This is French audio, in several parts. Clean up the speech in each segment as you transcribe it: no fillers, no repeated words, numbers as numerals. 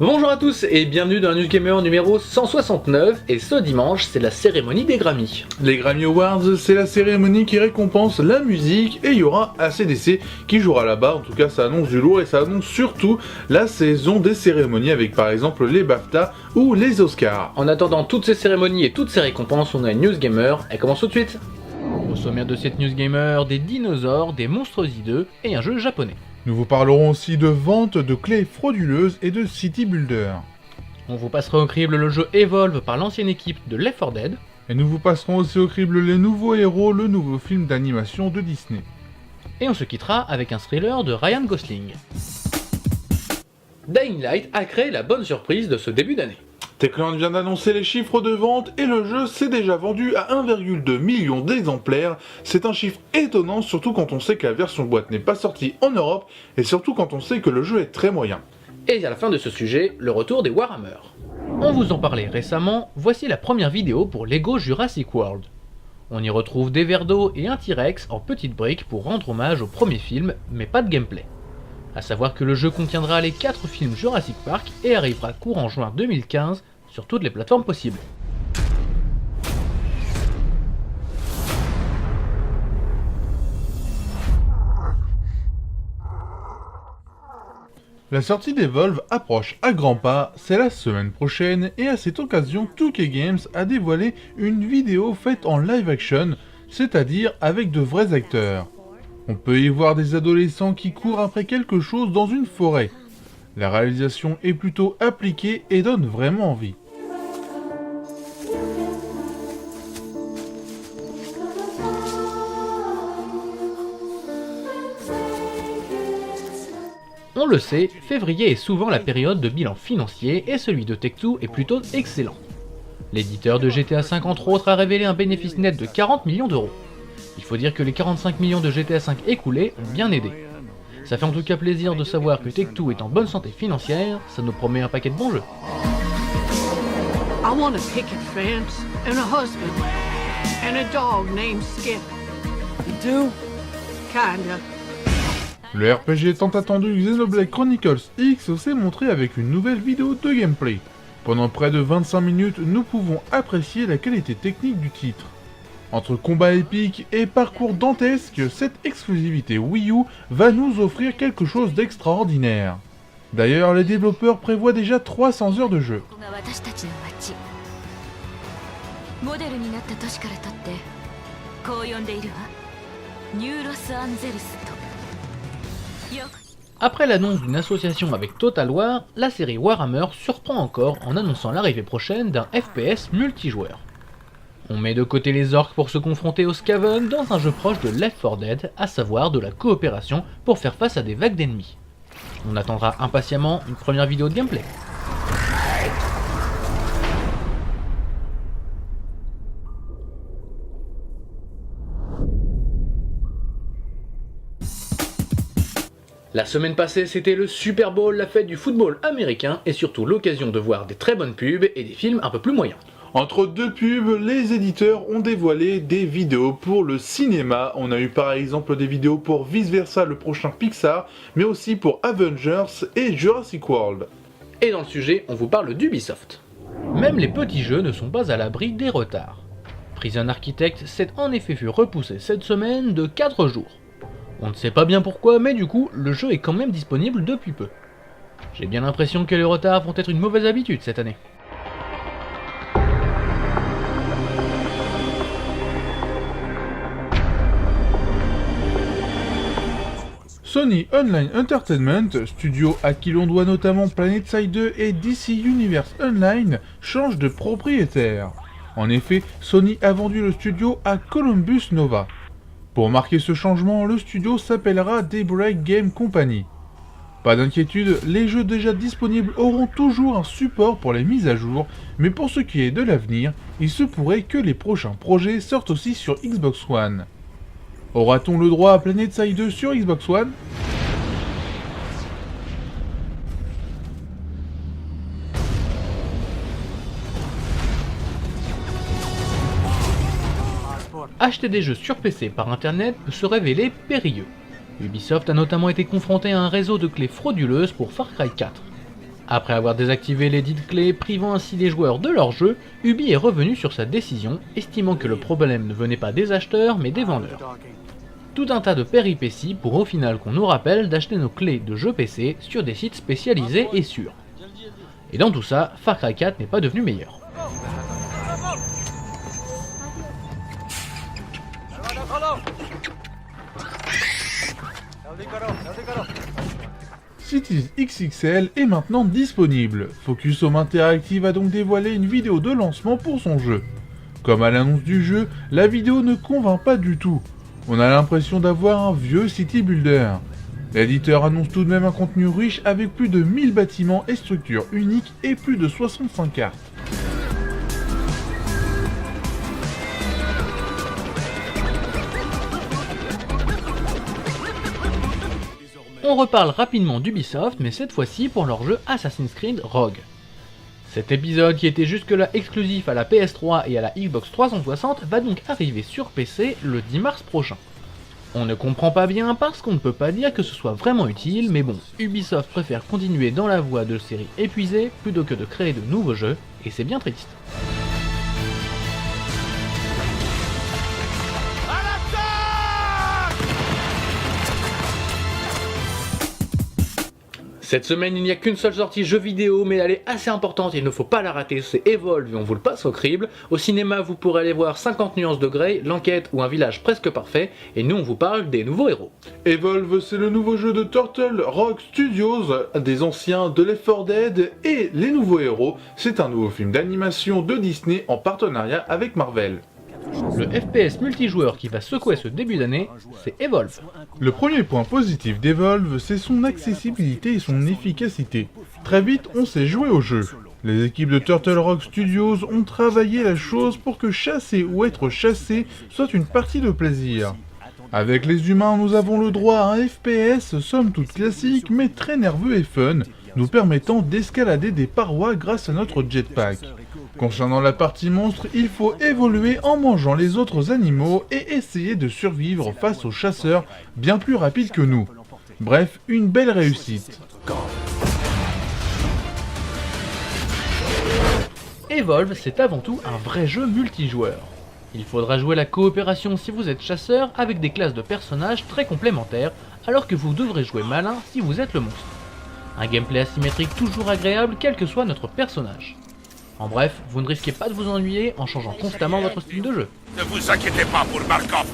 Bonjour à tous et bienvenue dans la News Gamer numéro 169 et ce dimanche c'est la cérémonie des Grammy. Les Grammy Awards, c'est la cérémonie qui récompense la musique et il y aura ACDC qui jouera là-bas, en tout cas ça annonce du lourd et ça annonce surtout la saison des cérémonies avec par exemple les BAFTA ou les Oscars. En attendant toutes ces cérémonies et toutes ces récompenses, on a une News Gamer, elle commence tout de suite. Au sommaire de cette News Gamer, des dinosaures, des monstres hideux et un jeu japonais. Nous vous parlerons aussi de vente de clés frauduleuses et de City Builder. On vous passera au crible le jeu Evolve par l'ancienne équipe de Left 4 Dead. Et nous vous passerons aussi au crible les nouveaux héros, le nouveau film d'animation de Disney. Et on se quittera avec un thriller de Ryan Gosling. Dying Light a créé la bonne surprise de ce début d'année. Techland vient d'annoncer les chiffres de vente et le jeu s'est déjà vendu à 1,2 million d'exemplaires. C'est un chiffre étonnant, surtout quand on sait que la version boîte n'est pas sortie en Europe et surtout quand on sait que le jeu est très moyen. Et à la fin de ce sujet, le retour des Warhammer. On vous en parlait récemment, voici la première vidéo pour Lego Jurassic World. On y retrouve des verres d'eau et un T-Rex en petites briques pour rendre hommage au premier film, mais pas de gameplay. A savoir que le jeu contiendra les 4 films Jurassic Park et arrivera courant juin 2015 sur toutes les plateformes possibles. La sortie d'Evolve approche à grands pas, c'est la semaine prochaine, et à cette occasion 2K Games a dévoilé une vidéo faite en live action, c'est-à-dire avec de vrais acteurs. On peut y voir des adolescents qui courent après quelque chose dans une forêt. La réalisation est plutôt appliquée et donne vraiment envie. On le sait, février est souvent la période de bilan financier et celui de Take-Two est plutôt excellent. L'éditeur de GTA V entre autres a révélé un bénéfice net de 40 millions d'euros. Il faut dire que les 45 millions de GTA V écoulés ont bien aidé. Ça fait en tout cas plaisir de savoir que Take-Two est en bonne santé financière, ça nous promet un paquet de bons jeux. I want a picket fence and a husband and a dog named Skip. You do? Kinda. Le RPG tant attendu Xenoblade Chronicles X s'est montré avec une nouvelle vidéo de gameplay. Pendant près de 25 minutes, nous pouvons apprécier la qualité technique du titre. Entre combats épiques et parcours dantesques, cette exclusivité Wii U va nous offrir quelque chose d'extraordinaire. D'ailleurs, les développeurs prévoient déjà 300 heures de jeu. Après l'annonce d'une association avec Total War, la série Warhammer surprend encore en annonçant l'arrivée prochaine d'un FPS multijoueur. On met de côté les orques pour se confronter aux Skaven dans un jeu proche de Left 4 Dead, à savoir de la coopération pour faire face à des vagues d'ennemis. On attendra impatiemment une première vidéo de gameplay. La semaine passée, c'était le Super Bowl, la fête du football américain et surtout l'occasion de voir des très bonnes pubs et des films un peu plus moyens. Entre deux pubs, les éditeurs ont dévoilé des vidéos pour le cinéma. On a eu par exemple des vidéos pour Vice Versa, le prochain Pixar, mais aussi pour Avengers et Jurassic World. Et dans le sujet, on vous parle d'Ubisoft. Même les petits jeux ne sont pas à l'abri des retards. Prison Architect s'est en effet vu repousser cette semaine de 4 jours. On ne sait pas bien pourquoi, mais du coup, le jeu est quand même disponible depuis peu. J'ai bien l'impression que les retards vont être une mauvaise habitude cette année. Sony Online Entertainment, studio à qui l'on doit notamment PlanetSide 2 et DC Universe Online, change de propriétaire. En effet, Sony a vendu le studio à Columbus Nova. Pour marquer ce changement, le studio s'appellera Daybreak Game Company. Pas d'inquiétude, les jeux déjà disponibles auront toujours un support pour les mises à jour, mais pour ce qui est de l'avenir, il se pourrait que les prochains projets sortent aussi sur Xbox One. Aura-t-on le droit à PlanetSide 2 sur Xbox One ? Acheter des jeux sur PC par internet peut se révéler périlleux. Ubisoft a notamment été confronté à un réseau de clés frauduleuses pour Far Cry 4. Après avoir désactivé les dites clés, privant ainsi les joueurs de leur jeu, Ubi est revenu sur sa décision, estimant que le problème ne venait pas des acheteurs mais des vendeurs. Tout un tas de péripéties pour au final qu'on nous rappelle d'acheter nos clés de jeux PC sur des sites spécialisés et sûrs. Et dans tout ça, Far Cry 4 n'est pas devenu meilleur. Cities XXL est maintenant disponible. Focus Home Interactive a donc dévoilé une vidéo de lancement pour son jeu. Comme à l'annonce du jeu, la vidéo ne convainc pas du tout. On a l'impression d'avoir un vieux city builder. L'éditeur annonce tout de même un contenu riche avec plus de 1000 bâtiments et structures uniques et plus de 65 cartes. On reparle rapidement d'Ubisoft, mais cette fois-ci pour leur jeu Assassin's Creed Rogue. Cet épisode, qui était jusque-là exclusif à la PS3 et à la Xbox 360, va donc arriver sur PC le 10 mars prochain. On ne comprend pas bien parce qu'on ne peut pas dire que ce soit vraiment utile, mais bon, Ubisoft préfère continuer dans la voie de séries épuisées plutôt que de créer de nouveaux jeux, et c'est bien triste. Cette semaine, il n'y a qu'une seule sortie jeu vidéo, mais elle est assez importante et il ne faut pas la rater, c'est Evolve et on vous le passe au crible. Au cinéma, vous pourrez aller voir 50 nuances de Grey, L'Enquête ou Un village presque parfait, et nous on vous parle des nouveaux héros. Evolve, c'est le nouveau jeu de Turtle Rock Studios, des anciens de Left 4 Dead, et les nouveaux héros, c'est un nouveau film d'animation de Disney en partenariat avec Marvel. Le FPS multijoueur qui va secouer ce début d'année, c'est Evolve. Le premier point positif d'Evolve, c'est son accessibilité et son efficacité. Très vite, on sait jouer au jeu. Les équipes de Turtle Rock Studios ont travaillé la chose pour que chasser ou être chassé soit une partie de plaisir. Avec les humains, nous avons le droit à un FPS somme toute classique mais très nerveux et fun, nous permettant d'escalader des parois grâce à notre jetpack. Concernant la partie monstre, il faut évoluer en mangeant les autres animaux et essayer de survivre face aux chasseurs bien plus rapides que nous. Bref, une belle réussite. Evolve, c'est avant tout un vrai jeu multijoueur. Il faudra jouer la coopération si vous êtes chasseur avec des classes de personnages très complémentaires, alors que vous devrez jouer malin si vous êtes le monstre. Un gameplay asymétrique toujours agréable quel que soit notre personnage. En bref, vous ne risquez pas de vous ennuyer en changeant constamment votre style de jeu. Ne vous inquiétez pas pour Markov.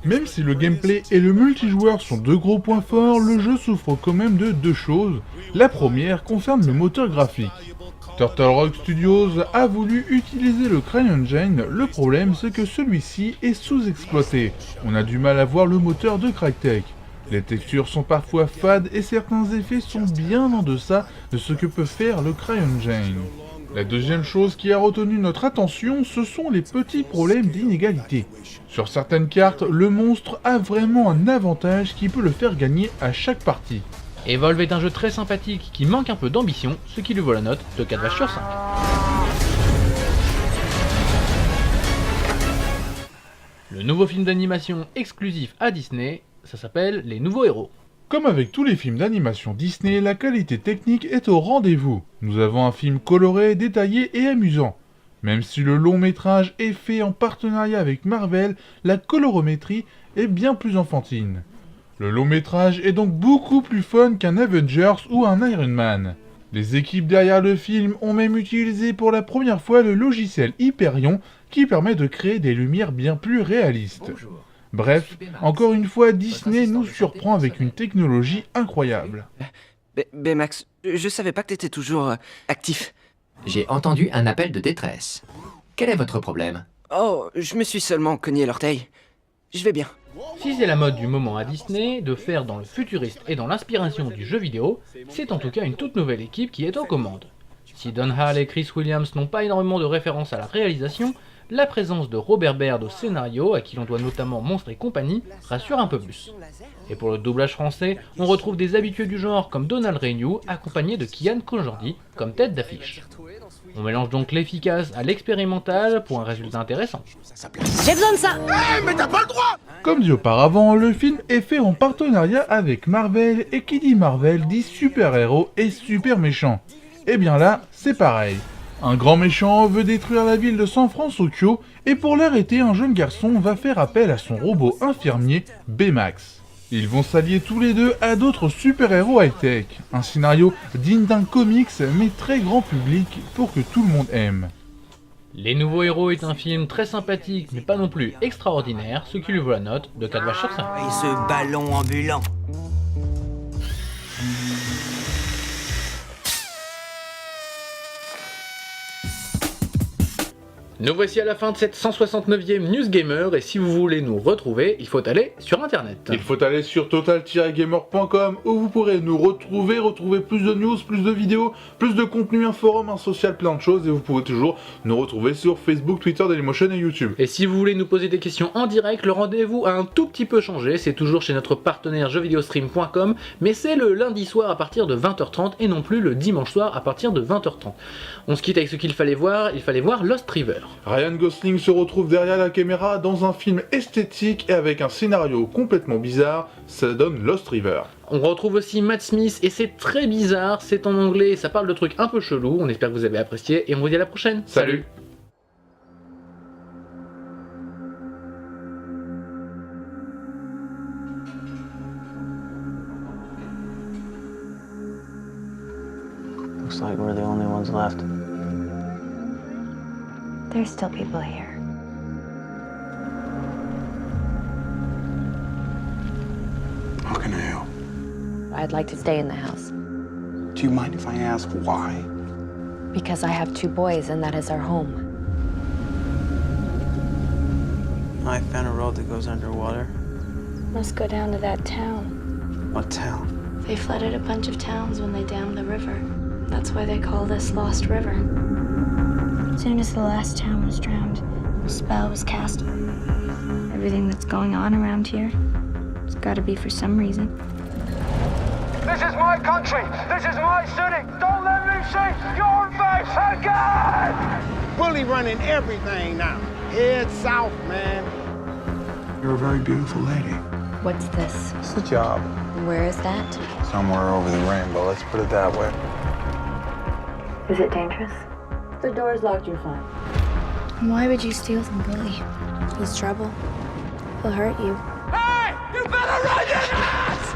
Même si le gameplay et le multijoueur sont deux gros points forts, le jeu souffre quand même de deux choses. La première concerne le moteur graphique. Turtle Rock Studios a voulu utiliser le CryEngine, le problème c'est que celui-ci est sous-exploité. On a du mal à voir le moteur de Crytek. Les textures sont parfois fades et certains effets sont bien en deçà de ce que peut faire le CryEngine. La deuxième chose qui a retenu notre attention, ce sont les petits problèmes d'inégalité. Sur certaines cartes, le monstre a vraiment un avantage qui peut le faire gagner à chaque partie. Evolve est un jeu très sympathique qui manque un peu d'ambition, ce qui lui vaut la note de 4 vaches sur 5. Le nouveau film d'animation exclusif à Disney, ça s'appelle Les Nouveaux Héros. Comme avec tous les films d'animation Disney, la qualité technique est au rendez-vous. Nous avons un film coloré, détaillé et amusant. Même si le long métrage est fait en partenariat avec Marvel, la colorométrie est bien plus enfantine. Le long métrage est donc beaucoup plus fun qu'un Avengers ou un Iron Man. Les équipes derrière le film ont même utilisé pour la première fois le logiciel Hyperion qui permet de créer des lumières bien plus réalistes. Bonjour. Bref, encore une fois, Disney nous surprend avec une technologie incroyable. Baymax, je savais pas que t'étais toujours actif. J'ai entendu un appel de détresse. Quel est votre problème? Oh, je me suis seulement cogné l'orteil. Je vais bien. Si c'est la mode du moment à Disney, de faire dans le futuriste et dans l'inspiration du jeu vidéo, c'est en tout cas une toute nouvelle équipe qui est aux commandes. Si Don Hall et Chris Williams n'ont pas énormément de références à la réalisation, la présence de Robert Baird au scénario, à qui l'on doit notamment Monstres et compagnie, rassure un peu plus. Et pour le doublage français, on retrouve des habitués du genre comme Donald Renew, accompagné de Kian Kojandi comme tête d'affiche. On mélange donc l'efficace à l'expérimental pour un résultat intéressant. J'ai besoin de ça. Comme dit auparavant, le film est fait en partenariat avec Marvel, et qui dit Marvel dit super-héros et super méchants. Et bien là, c'est pareil. Un grand méchant veut détruire la ville de San Francisco, et pour l'arrêter, un jeune garçon va faire appel à son robot infirmier, Baymax. Ils vont s'allier tous les deux à d'autres super-héros high-tech. Un scénario digne d'un comics, mais très grand public pour que tout le monde aime. Les Nouveaux Héros est un film très sympathique, mais pas non plus extraordinaire, ce qui lui vaut la note de 4 vaches sur 5. Et ce ballon ambulant. Nous voici à la fin de cette 169e News Gamer, et si vous voulez nous retrouver, il faut aller sur internet. Il faut aller sur total-gamer.com où vous pourrez nous retrouver plus de news, plus de vidéos, plus de contenu, un forum, un social, plein de choses, et vous pourrez toujours nous retrouver sur Facebook, Twitter, Dailymotion et YouTube. Et si vous voulez nous poser des questions en direct, le rendez-vous a un tout petit peu changé, c'est toujours chez notre partenaire jeuxvideostream.com, mais c'est le lundi soir à partir de 20h30 et non plus le dimanche soir à partir de 20h30. On se quitte avec ce qu'il fallait voir Lost River. Ryan Gosling se retrouve derrière la caméra dans un film esthétique et avec un scénario complètement bizarre, ça donne Lost River. On retrouve aussi Matt Smith et c'est très bizarre, c'est en anglais, ça parle de trucs un peu chelous, on espère que vous avez apprécié et on vous dit à la prochaine. Salut. Looks like we're the only ones left. There's still people here. How can I help? I'd like to stay in the house Do you mind if I ask why? because I have 2 boys and that is our home. I found a road that goes underwater. Must go down to that town. What town? They flooded a bunch of towns when they dammed the river. That's why they call this Lost River. As soon as the last town was drowned, a spell was cast. Everything that's going on around here, it's gotta be for some reason. This is my country! This is my city! Don't let me see your face again! Bully running everything now. Head south, man. You're a very beautiful lady. What's this? It's a job. Where is that? Somewhere over the rainbow, let's put it that way. Is it dangerous? The door's locked, you're fine. Why would you steal from Billy? He's trouble. He'll hurt you. Hey! You better run your ass!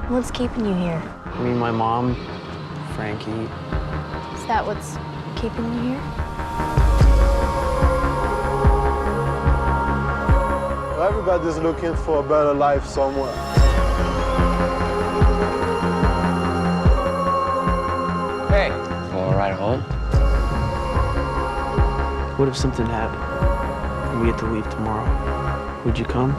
What's keeping you here? Me, my mom, Frankie. Is that what's keeping you here? Everybody's looking for a better life somewhere. Hey. Want to ride home? What if something happened and we had to leave tomorrow? Would you come?